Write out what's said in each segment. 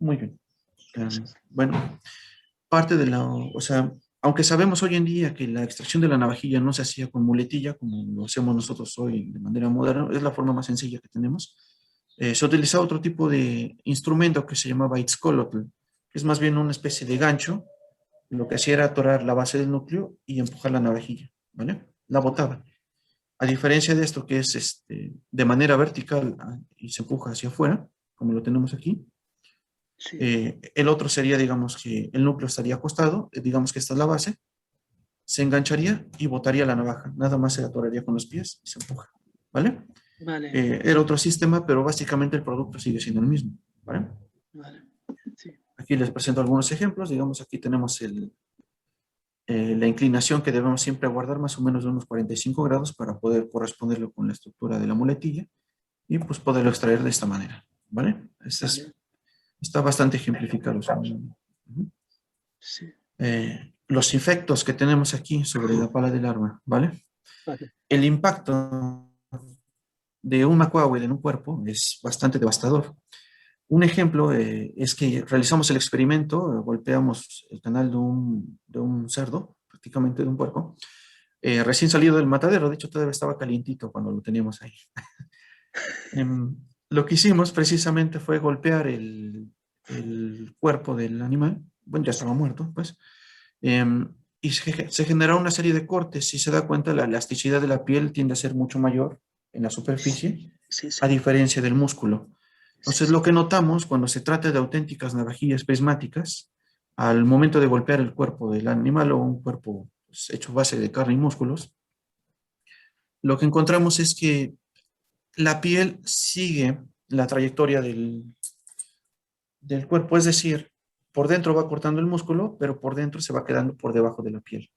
Muy bien. Gracias. Bueno, parte de la, o sea, aunque sabemos hoy en día que la extracción de la navajilla no se hacía con muletilla, como lo hacemos nosotros hoy de manera moderna, es la forma más sencilla que tenemos. Se utilizaba otro tipo de instrumento que se llamaba itzcolotl, que es más bien una especie de gancho. Lo que hacía era atorar la base del núcleo y empujar la navajilla, ¿vale? La botaba. A diferencia de esto que es de manera vertical y se empuja hacia afuera, como lo tenemos aquí, Sí. el otro sería, digamos, que el núcleo estaría acostado, digamos que esta es la base, se engancharía y botaría la navaja. Nada más se atoraría con los pies y se empuja, ¿vale? Vale, Era otro sistema, pero básicamente el producto sigue siendo el mismo, ¿vale? vale. Sí, Aquí les presento algunos ejemplos. Digamos, aquí tenemos la inclinación que debemos siempre guardar más o menos de unos 45 grados para poder corresponderlo con la estructura de la muletilla y pues poderlo extraer de esta manera, ¿vale? vale. Está bastante ejemplificado. Sí, Los efectos que tenemos aquí sobre la pala del arma, ¿vale? vale. El impacto de un McCoy en un cuerpo es bastante devastador. Un ejemplo es que realizamos el experimento, golpeamos el canal de un cerdo, prácticamente de un puerco, recién salido del matadero, de hecho todavía estaba calientito cuando lo teníamos ahí. Em, lo que hicimos precisamente fue golpear el cuerpo del animal, bueno, ya estaba muerto, pues, y se genera una serie de cortes. Si se da cuenta, la elasticidad de la piel tiende a ser mucho mayor en la superficie, Sí, a sí. diferencia del músculo. Sí, Entonces, sí. lo que notamos cuando se trata de auténticas navajillas prismáticas, al momento de golpear el cuerpo del animal o un cuerpo pues, hecho base de carne y músculos, lo que encontramos es que la piel sigue la trayectoria del cuerpo, es decir, por dentro va cortando el músculo, pero por dentro se va quedando por debajo de la piel.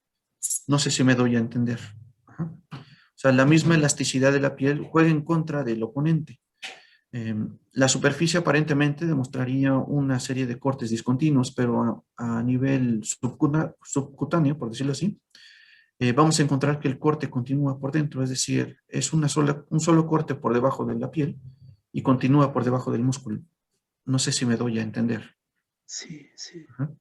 No sé si me doy a entender. Ajá. O sea, la misma elasticidad de la piel juega en contra del oponente. La superficie aparentemente demostraría una serie de cortes discontinuos, pero a nivel subcutáneo, por decirlo así, vamos a encontrar que el corte continúa por dentro, es decir, es un solo corte por debajo de la piel y continúa por debajo del músculo. No sé si me doy a entender. Sí, sí. Ajá.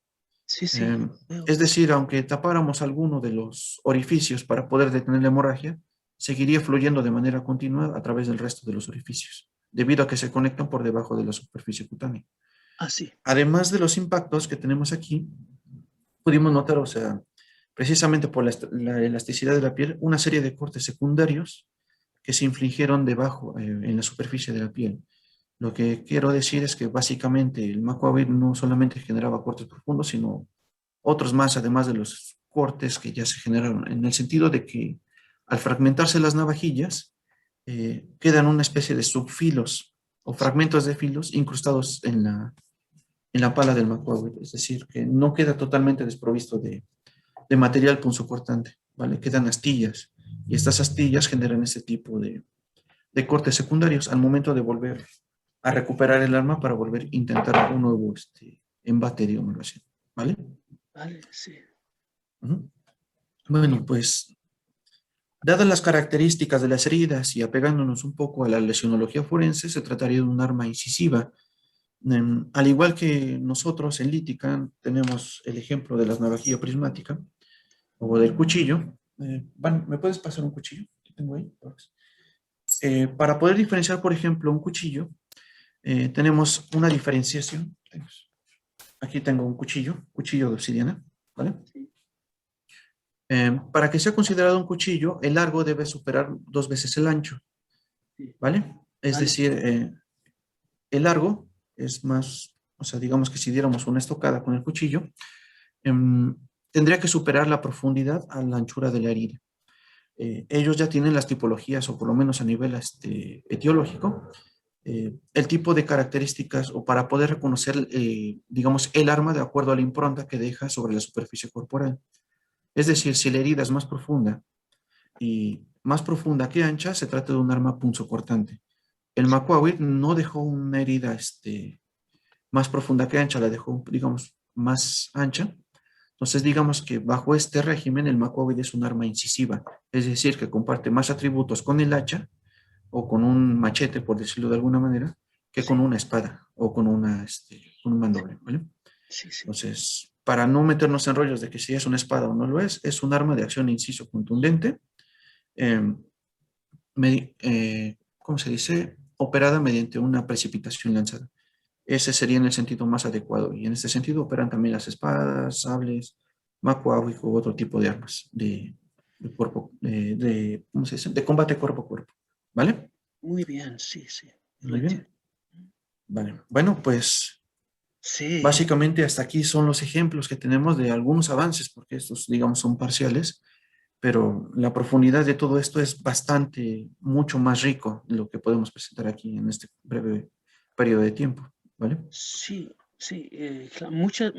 Sí, sí. Eh, Veo. es decir, aunque tapáramos alguno de los orificios para poder detener la hemorragia, seguiría fluyendo de manera continua a través del resto de los orificios, debido a que se conectan por debajo de la superficie cutánea. Ah, sí. Además de los impactos que tenemos aquí, pudimos notar, o sea, precisamente por la elasticidad de la piel, una serie de cortes secundarios que se infligieron debajo, en la superficie de la piel. Lo que quiero decir es que básicamente el Macquarie no solamente generaba cortes profundos, sino otros más, además de los cortes que ya se generaron, en el sentido de que al fragmentarse las navajillas, quedan una especie de subfilos o Sí, fragmentos de filos incrustados en la pala del Macquarie, es decir, que no queda totalmente desprovisto de material punzocortante, ¿vale? Quedan astillas y estas astillas generan ese tipo de cortes secundarios al momento de volver a recuperar el arma para volver a intentar un nuevo embate, digamos así, ¿vale? vale, sí. Ujú. Bueno, pues dadas las características de las heridas y apegándonos un poco a la lesionología forense, se trataría de un arma incisiva. Al igual que nosotros en Lítica tenemos el ejemplo de la navajilla prismática o del cuchillo. ¿Me puedes pasar un cuchillo que tengo ahí? Para poder diferenciar, por ejemplo, un cuchillo, tenemos una diferenciación. Aquí tengo un cuchillo de obsidiana, ¿vale? Sí, Para que sea considerado un cuchillo, el largo debe superar 2 veces el ancho, sí. ¿vale? Es Vale. decir, el largo es más, o sea, digamos que si diéramos una estocada con el cuchillo, em, tendría que superar la profundidad a la anchura de la herida. Ellos ya tienen las tipologías, o por lo menos a nivel etiológico, el tipo de características o para poder reconocer, digamos, el arma de acuerdo a la impronta que deja sobre la superficie corporal. Es decir, si la herida es más profunda y más profunda que ancha, se trata de un arma punzocortante. El Sí, Macquarie no dejó una herida más profunda que ancha, la dejó, digamos, más ancha. Entonces, digamos que bajo este régimen, el Macquarie es un arma incisiva, es decir, que comparte más atributos con el hacha o con un machete, por decirlo de alguna manera, que con sí, una espada o con, con un mandoble, ¿vale? sí, sí. Entonces, para no meternos en rollos de que si es una espada o no lo es un arma de acción inciso contundente, eh, ¿cómo se dice? Operada mediante una precipitación lanzada. Ese sería en el sentido más adecuado. Y en este sentido operan también las espadas, sables, macuawi u otro tipo de armas de cuerpo, ¿cómo se dice? De combate cuerpo a cuerpo. ¿Vale? Muy bien, sí, sí. Lo Muy bien. entiendo. Vale. Bueno, pues Sí, básicamente hasta aquí son los ejemplos que tenemos de algunos avances, porque estos, digamos, son parciales, pero la profundidad de todo esto es bastante, mucho más rico de lo que podemos presentar aquí en este breve periodo de tiempo. ¿Vale? sí, sí. Muchas,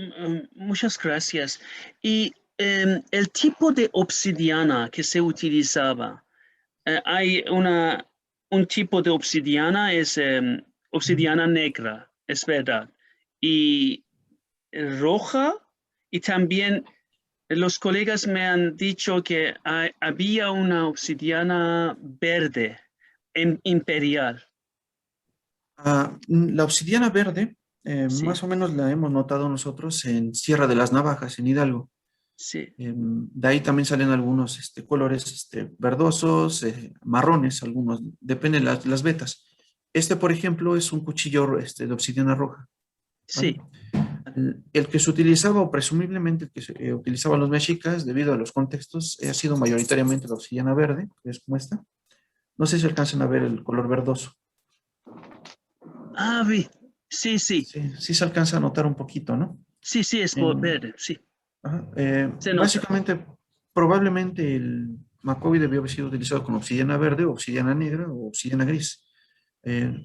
muchas gracias. Y el tipo de obsidiana que se utilizaba, hay un tipo de obsidiana, es obsidiana negra, es verdad. Y roja, y también los colegas me han dicho que había una obsidiana verde, imperial. La obsidiana verde, Sí, más o menos la hemos notado nosotros en Sierra de las Navajas, en Hidalgo. sí, De ahí también salen algunos colores verdosos, marrones, algunos, depende de las vetas. Este, por ejemplo, es un cuchillo de obsidiana roja, ¿vale? sí. El que se utilizaba, o presumiblemente el que se utilizaban los mexicas, debido a los contextos, ha sido mayoritariamente la obsidiana verde, que es como esta. No sé si alcanzan a ver el color verdoso. Ah, sí, sí, Sí, sí se alcanza a notar un poquito, ¿no? sí, sí, es En- verde, sí, Ajá. se nota. Básicamente, probablemente el McCoy debió haber sido utilizado con obsidiana verde, obsidiana negra o obsidiana gris.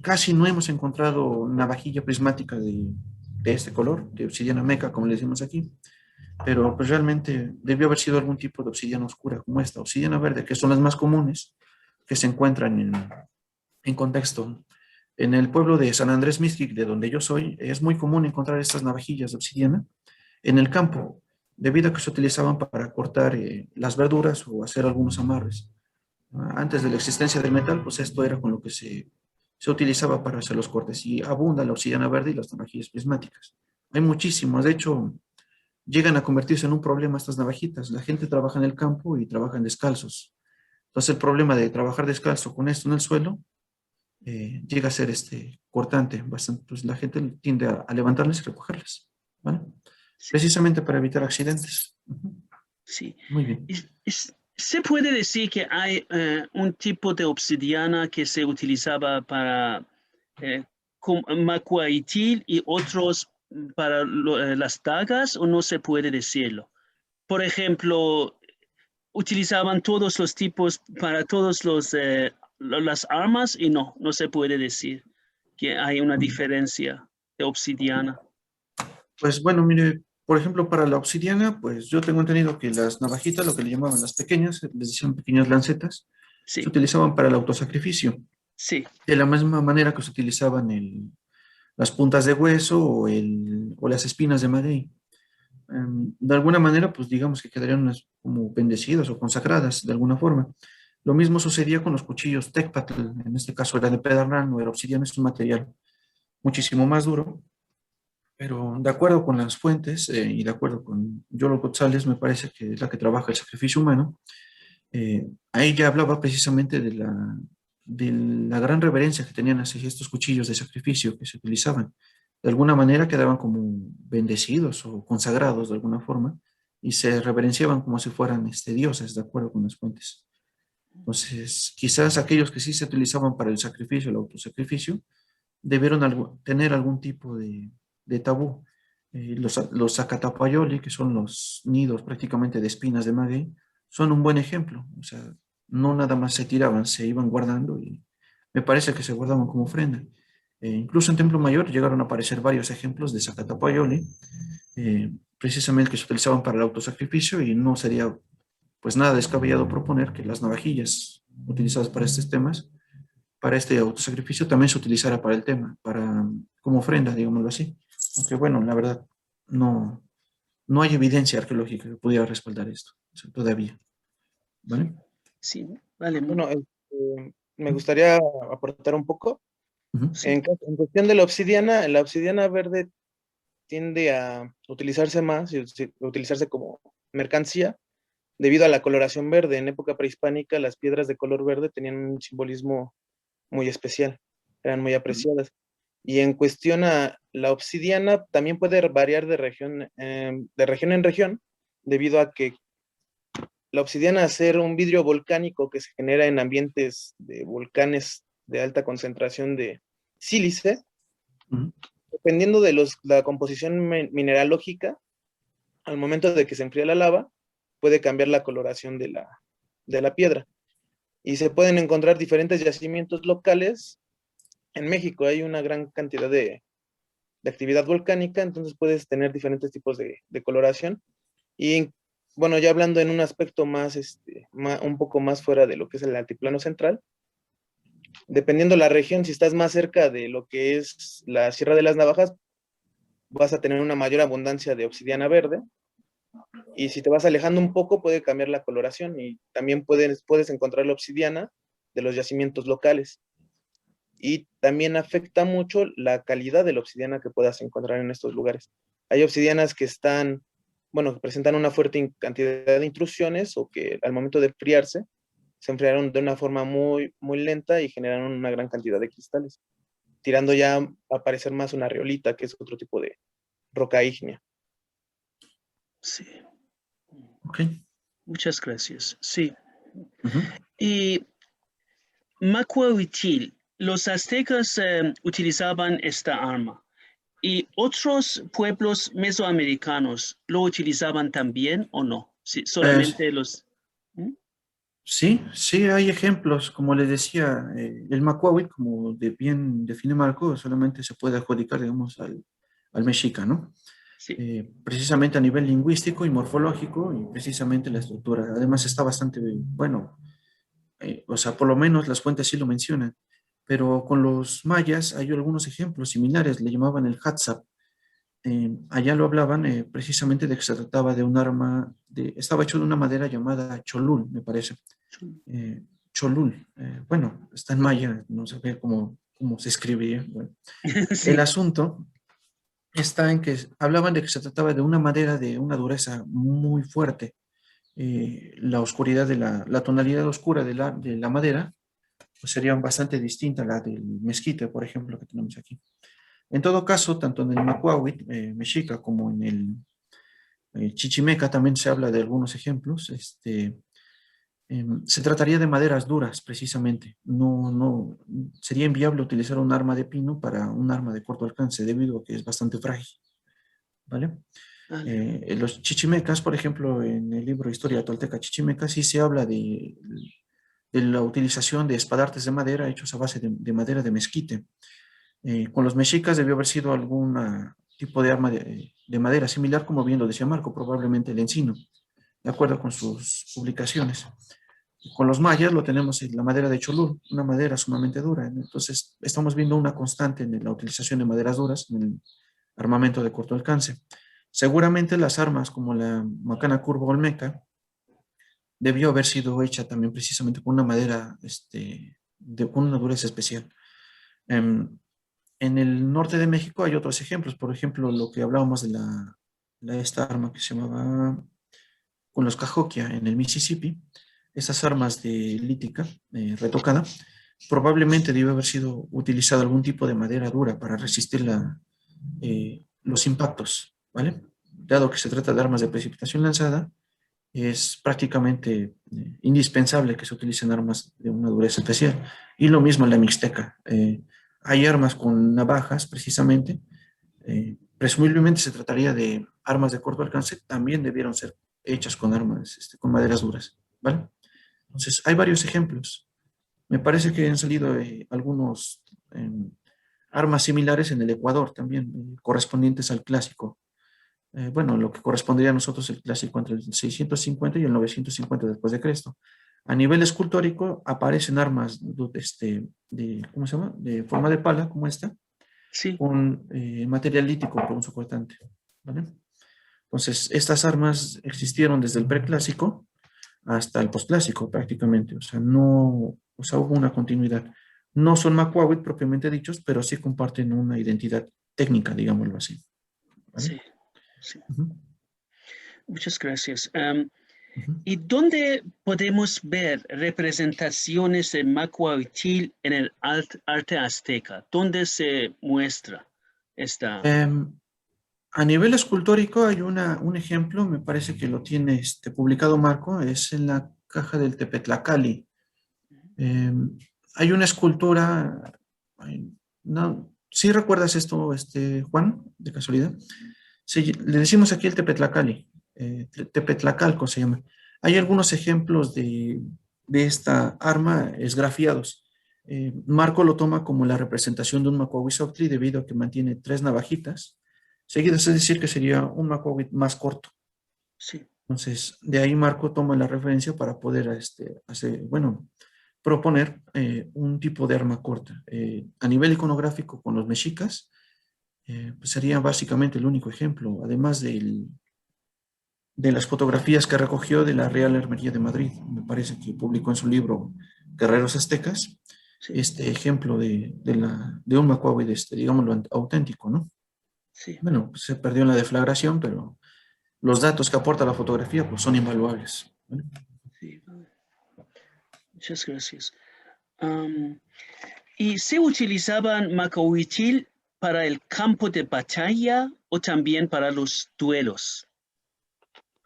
Casi no hemos encontrado navajilla prismática de este color, de obsidiana meca, como le decimos aquí, pero pues realmente debió haber sido algún tipo de obsidiana oscura como esta, obsidiana verde, que son las más comunes que se encuentran en contexto. En el pueblo de San Andrés Mixquic, de donde yo soy, es muy común encontrar estas navajillas de obsidiana en el campo, debido a que se utilizaban para cortar las verduras o hacer algunos amarres. Antes de la existencia del metal, pues esto era con lo que se utilizaba para hacer los cortes. Y abunda la obsidiana verde y las navajillas prismáticas. Hay muchísimas, de hecho, llegan a convertirse en un problema estas navajitas. La gente trabaja en el campo y trabajan descalzos. Entonces el problema de trabajar descalzo con esto en el suelo llega a ser cortante bastante. Pues la gente tiende a levantarlas y recogerlas, ¿vale? Sí, Precisamente para evitar accidentes. Ujú. sí. Muy bien. Se puede decir que hay un tipo de obsidiana que se utilizaba para eh, macuaitil y otros para las dagas, o no se puede decirlo. Por ejemplo, utilizaban todos los tipos para todos las armas, y no, no se puede decir que hay una diferencia de obsidiana. Pues bueno, mire, por ejemplo, para la obsidiana, pues yo tengo entendido que las navajitas, lo que le llamaban las pequeñas, les decían pequeñas lancetas, se Sí, utilizaban para el autosacrificio, sí, de la misma manera que se utilizaban las puntas de hueso o las espinas de maguey. De alguna manera, pues digamos que quedarían como bendecidas o consagradas de alguna forma. Lo mismo sucedía con los cuchillos Tecpatl, en este caso era de pedernal, no era obsidiana, es un material muchísimo más duro, pero de acuerdo con las fuentes y de acuerdo con Yolo González, me parece que es la que trabaja el sacrificio humano, ahí ya hablaba precisamente de la gran reverencia que tenían hacia estos cuchillos de sacrificio que se utilizaban. De alguna manera quedaban como bendecidos o consagrados de alguna forma y se reverenciaban como si fueran dioses, de acuerdo con las fuentes. Entonces, quizás aquellos que sí se utilizaban para el sacrificio, el autosacrificio, debieron tener algún tipo de tabú. Los Zacatapayoli, que son los nidos prácticamente de espinas de maguey, son un buen ejemplo. O sea, no nada más se tiraban, se iban guardando y me parece que se guardaban como ofrenda. Incluso en Templo Mayor llegaron a aparecer varios ejemplos de Zacatapayoli, precisamente que se utilizaban para el autosacrificio y no sería pues nada descabellado proponer que las navajillas utilizadas para estos temas para este autosacrificio también se utilizara para el tema, como ofrenda, digámoslo así. Aunque bueno, la verdad, no, no hay evidencia arqueológica que pudiera respaldar esto, o sea, todavía, ¿vale? sí, vale. Bueno, me gustaría aportar un poco. Ujú. Sí. En cuestión de la obsidiana verde tiende a utilizarse más y utilizarse como mercancía debido a la coloración verde. En época prehispánica, las piedras de color verde tenían un simbolismo muy especial, eran muy apreciadas. Y en cuestión a la obsidiana, también puede variar de región en región, debido a que la obsidiana, al ser un vidrio volcánico que se genera en ambientes de volcanes de alta concentración de sílice, Ujú. dependiendo de la composición mineralógica, al momento de que se enfría la lava, puede cambiar la coloración de la piedra. Y se pueden encontrar diferentes yacimientos locales. En México hay una gran cantidad de actividad volcánica, entonces puedes tener diferentes tipos de coloración. Y bueno, ya hablando en un aspecto más, un poco más fuera de lo que es el altiplano central, dependiendo la región, si estás más cerca de lo que es la Sierra de las Navajas, vas a tener una mayor abundancia de obsidiana verde. Y si te vas alejando un poco, puede cambiar la coloración y también puedes encontrar la obsidiana de los yacimientos locales. Y también afecta mucho la calidad de la obsidiana que puedas encontrar en estos lugares. Hay obsidianas que están, bueno, que presentan una fuerte cantidad de intrusiones o que al momento de enfriarse, se enfriaron de una forma muy, muy lenta y generaron una gran cantidad de cristales, tirando ya a parecer más una riolita, que es otro tipo de roca ígnea. Sí. Ok. Muchas gracias. Sí. Ujú. Y Macuahuitzil, los aztecas utilizaban esta arma y otros pueblos mesoamericanos lo utilizaban también o no. Sí, Eh, solamente los... ¿Mm? sí, sí hay ejemplos, como les decía, el Macuahuit, como bien define Marco, solamente se puede adjudicar, digamos, al mexica, ¿no? Sí. Precisamente a nivel lingüístico y morfológico y precisamente la estructura. Además está bastante, bueno, o sea, por lo menos las fuentes sí lo mencionan, pero con los mayas hay algunos ejemplos similares, le llamaban el Hatzap. Allá lo hablaban precisamente de que se trataba de un arma, estaba hecho de una madera llamada cholul, me parece. Cholul, bueno, está en maya, no sé cómo se escribía. Bueno, el Sí. asunto está en que hablaban de que se trataba de una madera de una dureza muy fuerte. La oscuridad la tonalidad oscura de la madera pues sería bastante distinta a la del mezquite, por ejemplo, que tenemos aquí. En todo caso, tanto en el Macuahuit, mexica, como en el chichimeca también se habla de algunos ejemplos. Se trataría de maderas duras, precisamente. No, sería inviable utilizar un arma de pino para un arma de corto alcance, debido a que es bastante frágil, ¿vale? Vale. Los chichimecas, por ejemplo, en el libro Historia Tolteca Chichimeca, sí se habla de la utilización de espadartes de madera hechos a base de madera de mezquite. Con los mexicas debió haber sido algún tipo de arma de madera similar, como bien lo decía Marco, probablemente el encino, de acuerdo con sus publicaciones. Con los mayas lo tenemos en la madera de cholul, una madera sumamente dura. Entonces, estamos viendo una constante en la utilización de maderas duras en el armamento de corto alcance. Seguramente las armas como la macana curva olmeca debió haber sido hecha también precisamente con una madera con una dureza especial. Um, en el norte de México hay otros ejemplos, por ejemplo, lo que hablábamos de esta arma que se llamaba con los cahokia en el Mississippi, esas armas de lítica retocada, probablemente debe haber sido utilizado algún tipo de madera dura para resistir los impactos, ¿vale? Dado que se trata de armas de precipitación lanzada, es prácticamente indispensable que se utilicen armas de una dureza especial. Y lo mismo en la Mixteca. Hay armas con navajas, precisamente. Presumiblemente se trataría de armas de corto alcance, también debieron ser hechas con armas, con maderas duras, ¿vale? Entonces, hay varios ejemplos. Me parece que han salido algunos armas similares en el Ecuador también, correspondientes al clásico. Bueno, lo que correspondería a nosotros el clásico entre el 650 y el 950 después de Cristo. A nivel escultórico aparecen armas ¿cómo se llama? De forma de pala, como esta, Sí. con material lítico punzocortante, ¿vale? Entonces, estas armas existieron desde el preclásico hasta el posclásico prácticamente, o sea, no, o sea, hubo una continuidad. No son Macuawit propiamente dichos, pero sí comparten una identidad técnica, digámoslo así. ¿Vale? Sí, sí. Ujú, Muchas gracias. ujú. ¿Y dónde podemos ver representaciones de Macuahuitzil en el arte azteca? ¿Dónde se muestra esta? Em, a nivel escultórico hay un ejemplo, me parece que lo tiene publicado Marco, es en la caja del Tepetlacali. Hay una escultura, no, ¿sí recuerdas esto, Juan, de casualidad? Sí, le decimos aquí el Tepetlacali, Tepetlacalco se llama. Hay algunos ejemplos de esta arma esgrafiados. Marco lo toma como la representación de un Macuahuizotli debido a que mantiene tres navajitas seguidas, es decir, que sería un Macuahuit más corto. Sí, Entonces, de ahí Marco toma la referencia para poder bueno, proponer un tipo de arma corta. A nivel iconográfico, con los mexicas, pues sería básicamente el único ejemplo, además de las fotografías que recogió de la Real Armería de Madrid. Me parece que publicó en su libro Guerreros Aztecas sí, este ejemplo de un Macuahuit, digámoslo, auténtico, ¿no? sí, Bueno, pues se perdió en la deflagración, pero los datos que aporta la fotografía pues, son invaluables. ¿Vale? sí. Muchas gracias. Am, ¿Y se utilizaban Macahuichil para el campo de batalla o también para los duelos?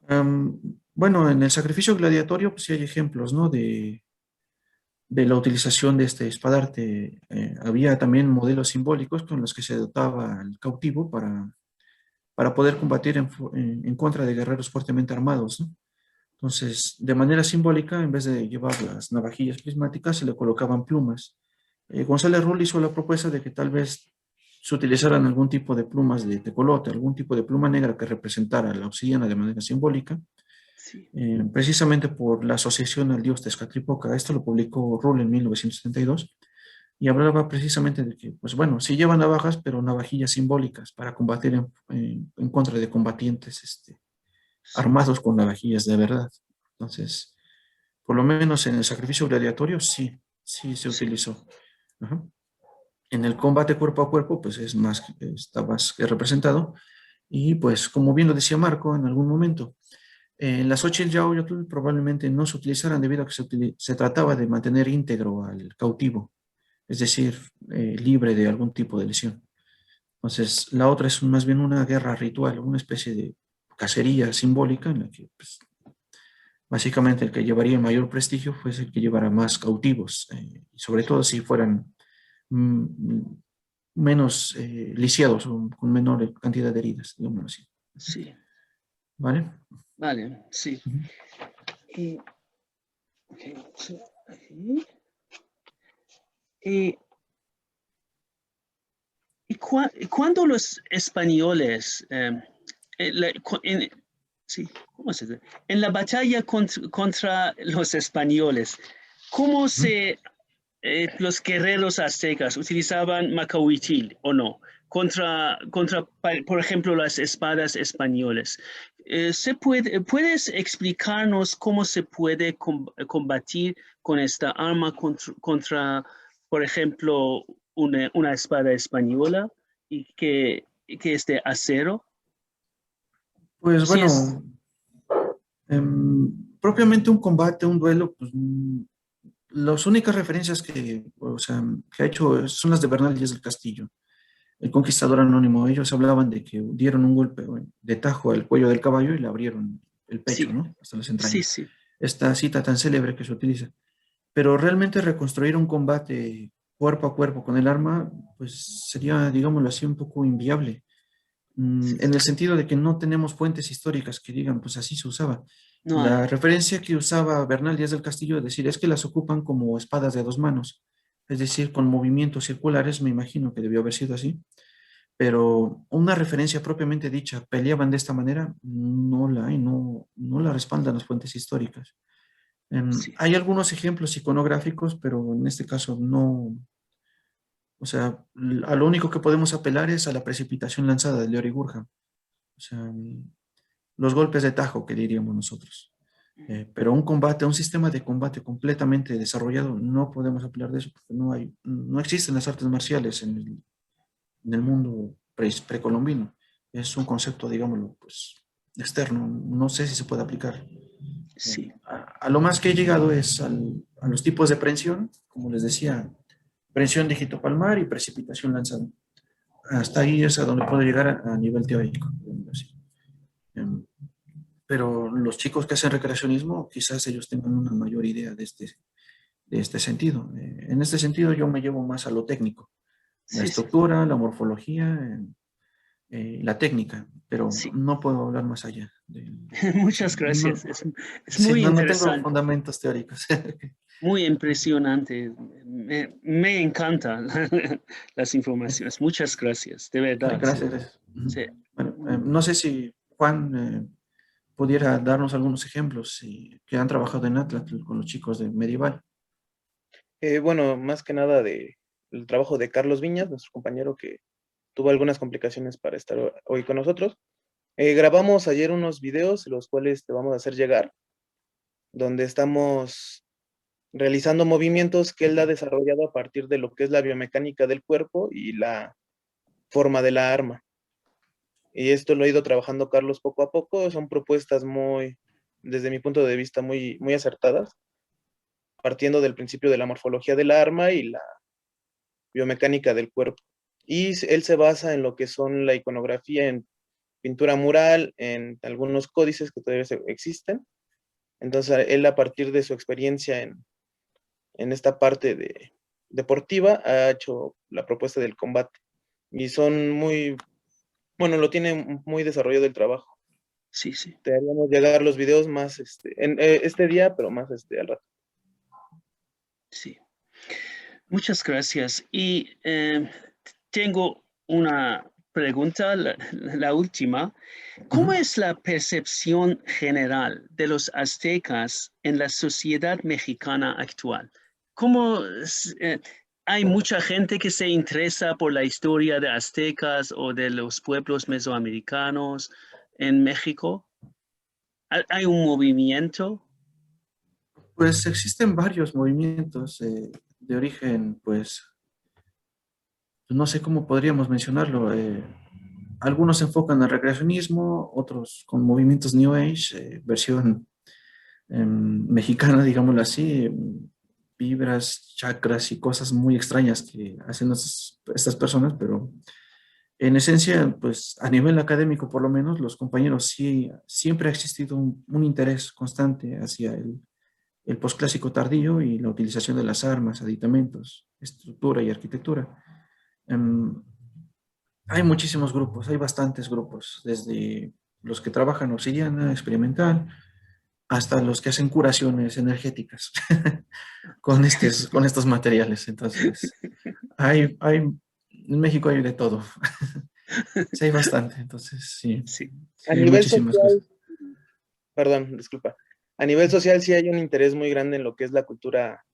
Um, bueno, en el sacrificio gladiatorio pues sí hay ejemplos, ¿no? De la utilización de este espadarte. Había también modelos simbólicos con los que se dotaba al cautivo para poder combatir en contra de guerreros fuertemente armados, ¿no? Entonces, de manera simbólica, en vez de llevar las navajillas prismáticas, se le colocaban plumas. González Rull hizo la propuesta de que tal vez se utilizaran algún tipo de plumas de tecolote, algún tipo de pluma negra que representara la obsidiana de manera simbólica, Sí, precisamente por la asociación al dios Tezcatlipoca. Esto lo publicó Rull en 1972 y hablaba precisamente de que, pues bueno, sí llevan navajas, pero navajillas simbólicas para combatir en contra de combatientes sí, armados con navajillas de verdad. Entonces, por lo menos en el sacrificio gladiatorio sí, sí se sí, utilizó. Ajá. En el combate cuerpo a cuerpo, pues está más que representado. Y pues, como bien lo decía Marco en algún momento, en las Xochitl Yaoyotl probablemente no se utilizaran debido a que se trataba de mantener íntegro al cautivo, es decir, libre de algún tipo de lesión. Entonces, la otra es más bien una guerra ritual, una especie de cacería simbólica en la que pues, básicamente el que llevaría mayor prestigio fuese el que llevara más cautivos, y sobre todo si fueran mm, menos lisiados o con menor cantidad de heridas, digamos así. sí. ¿Vale? Vale, sí. Ujú. Y, ok, sí, aquí. Y, cuando los españoles, sí, ¿cómo se dice? En la batalla contra los españoles, ¿cómo Ujú. los guerreros aztecas utilizaban macahuichil o no? Por ejemplo, las espadas españoles. ¿Puedes explicarnos cómo se puede combatir con esta arma por ejemplo, una espada española y que es de acero? Pues Si es, bueno, propiamente un combate, un duelo, pues las únicas referencias o sea, que ha hecho son las de Bernal Díaz del Castillo, el conquistador anónimo. Ellos hablaban de que dieron un golpe de tajo al cuello del caballo y le abrieron el pecho, sí, ¿no? Hasta las sí, entrañas. sí, Esta cita tan célebre que se utiliza. Pero realmente reconstruir un combate cuerpo a cuerpo con el arma, pues sería, digámoslo así, un poco inviable. sí, En el sentido de que no tenemos fuentes históricas que digan, pues así se usaba. no hay. La referencia que usaba Bernal Díaz del Castillo es decir, es que las ocupan como espadas de dos manos, es decir, con movimientos circulares, me imagino que debió haber sido así, pero una referencia propiamente dicha, peleaban de esta manera, no la hay, no la respaldan las fuentes históricas. Sí, Hay algunos ejemplos iconográficos, pero en este caso no, o sea, a lo único que podemos apelar es a la precipitación lanzada de Leorigurja, o sea, los golpes de tajo que diríamos nosotros. Pero un combate, un sistema de combate completamente desarrollado, no podemos hablar de eso porque no existen las artes marciales en el mundo precolombino. Es un concepto, digámoslo, pues externo. No sé si se puede aplicar. Sí, A lo más que he llegado es a los tipos de prensión, como les decía, prensión dígito-palmar y precipitación lanzada. Hasta ahí es a donde puedo llegar a nivel teórico. Em, Pero los chicos que hacen recreacionismo, quizás ellos tengan una mayor idea de este sentido. En este sentido, yo me llevo más a lo técnico, la sí, sí, estructura, la morfología, la técnica, pero sí. no puedo hablar más allá. Muchas gracias. No, Es sí, muy no tengo interesante, fundamentos teóricos. muy impresionante. Me encantan las informaciones. Muchas gracias, de verdad. Gracias, gracias. Sí. Bueno, no sé si Juan pudiera darnos algunos ejemplos que han trabajado en Atlas con los chicos de Medieval. Bueno, más que nada el trabajo de Carlos Viñas, nuestro compañero que tuvo algunas complicaciones para estar hoy con nosotros. Grabamos ayer unos videos, los cuales te vamos a hacer llegar, donde estamos realizando movimientos que él ha desarrollado a partir de lo que es la biomecánica del cuerpo y la forma de la arma. Y esto lo ha ido trabajando Carlos poco a poco. Son propuestas muy, desde mi punto de vista, muy, muy acertadas, partiendo del principio de la morfología del arma y la biomecánica del cuerpo. Y él se basa en lo que son la iconografía en pintura mural, en algunos códices que todavía existen. Entonces, él a partir de su experiencia en esta parte deportiva ha hecho la propuesta del combate. Y son muy, bueno, lo tiene muy desarrollado el trabajo. Sí, sí, Te haríamos llegar los videos más en este día, pero más al rato. sí. Muchas gracias. Y tengo una pregunta, la última. ¿Cómo Ujú. es la percepción general de los aztecas en la sociedad mexicana actual? ¿Cómo hay mucha gente que se interesa por la historia de aztecas o de los pueblos mesoamericanos en México? ¿Hay un movimiento? Pues existen varios movimientos de origen, pues no sé cómo podríamos mencionarlo. Algunos se enfocan al recreacionismo, otros con movimientos New Age, versión mexicana, digámoslo así, vibras, chakras y cosas muy extrañas que hacen estas personas, pero en esencia, pues a nivel académico por lo menos, los compañeros sí, siempre ha existido un interés constante hacia el posclásico tardío y la utilización de las armas, aditamentos, estructura y arquitectura. Em, Hay muchísimos grupos, hay bastantes grupos, desde los que trabajan obsidiana experimental hasta los que hacen curaciones energéticas con estos materiales. Entonces, en México hay de todo. Sí, hay bastante. Entonces, sí, Sí, A sí, hay nivel muchísimas cosas. social, perdón, disculpa. A nivel social sí hay un interés muy grande en lo que es la cultura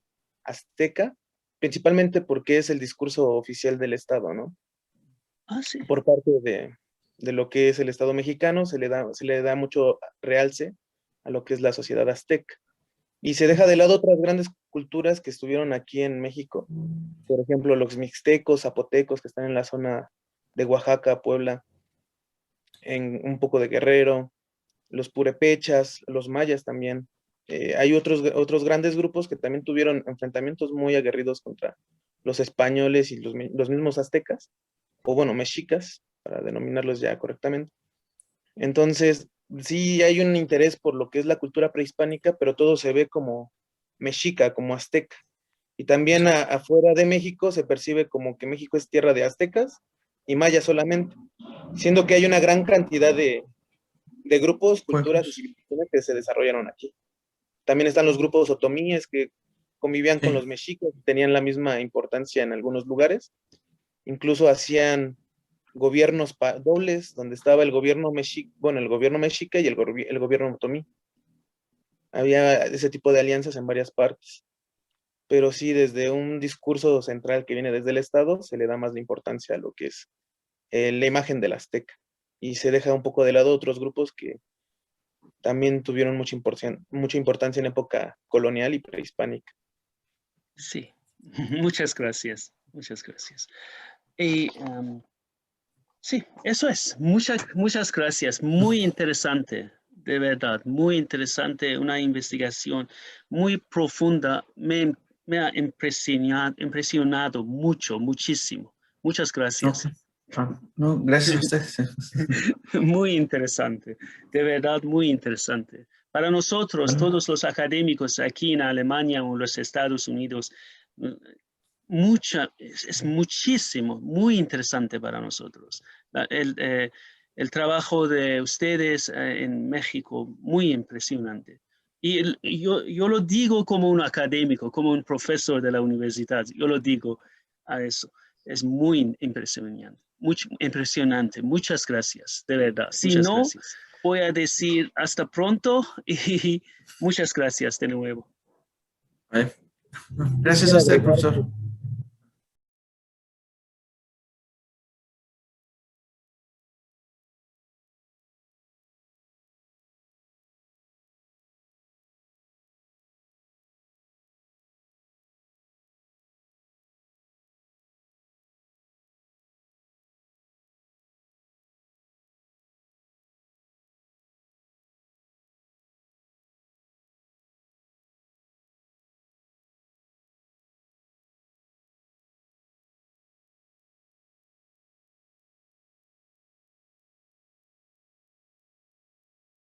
azteca, principalmente porque es el discurso oficial del Estado, ¿no? ah, sí, Por parte de lo que es el Estado mexicano, se le da mucho realce a lo que es la sociedad azteca. Y se deja de lado otras grandes culturas que estuvieron aquí en México, por ejemplo, los mixtecos, zapotecos, que están en la zona de Oaxaca, Puebla, en un poco de Guerrero, los purépechas, los mayas también. Hay otros grandes grupos que también tuvieron enfrentamientos muy aguerridos contra los españoles y los mismos aztecas, o bueno, mexicas, para denominarlos ya correctamente. Entonces, sí hay un interés por lo que es la cultura prehispánica, pero todo se ve como mexica, como azteca. Y también afuera de México se percibe como que México es tierra de aztecas y mayas solamente, siendo que hay una gran cantidad de grupos, culturas y Pueblos. civilizaciones que se desarrollaron aquí. También están los grupos otomíes que convivían con Sí, los mexicas, tenían la misma importancia en algunos lugares, incluso hacían gobiernos dobles, donde estaba el gobierno mexica, bueno, el gobierno mexica y el gobierno otomí. Había ese tipo de alianzas en varias partes, pero sí desde un discurso central que viene desde el Estado se le da más de importancia a lo que es la imagen del azteca y se deja un poco de lado otros grupos que también tuvieron mucha importancia en época colonial y prehispánica. Sí, muchas gracias, muchas gracias. Y sí, eso es. Muchas gracias. Muy interesante, de verdad, muy interesante. Una investigación muy profunda. Me ha impresionado mucho, muchísimo. Muchas gracias. Okay. No, gracias a ustedes. Muy interesante, de verdad muy interesante. Para nosotros, Bueno, todos los académicos aquí en Alemania o en los Estados Unidos, es muchísimo, muy interesante para nosotros. El trabajo de ustedes en México, muy impresionante. Y yo lo digo como un académico, como un profesor de la universidad, yo lo digo a eso. Es muy impresionante. Impresionante. Muchas gracias, de verdad. Si no, voy a decir hasta pronto y muchas gracias de nuevo. gracias a usted, profesor.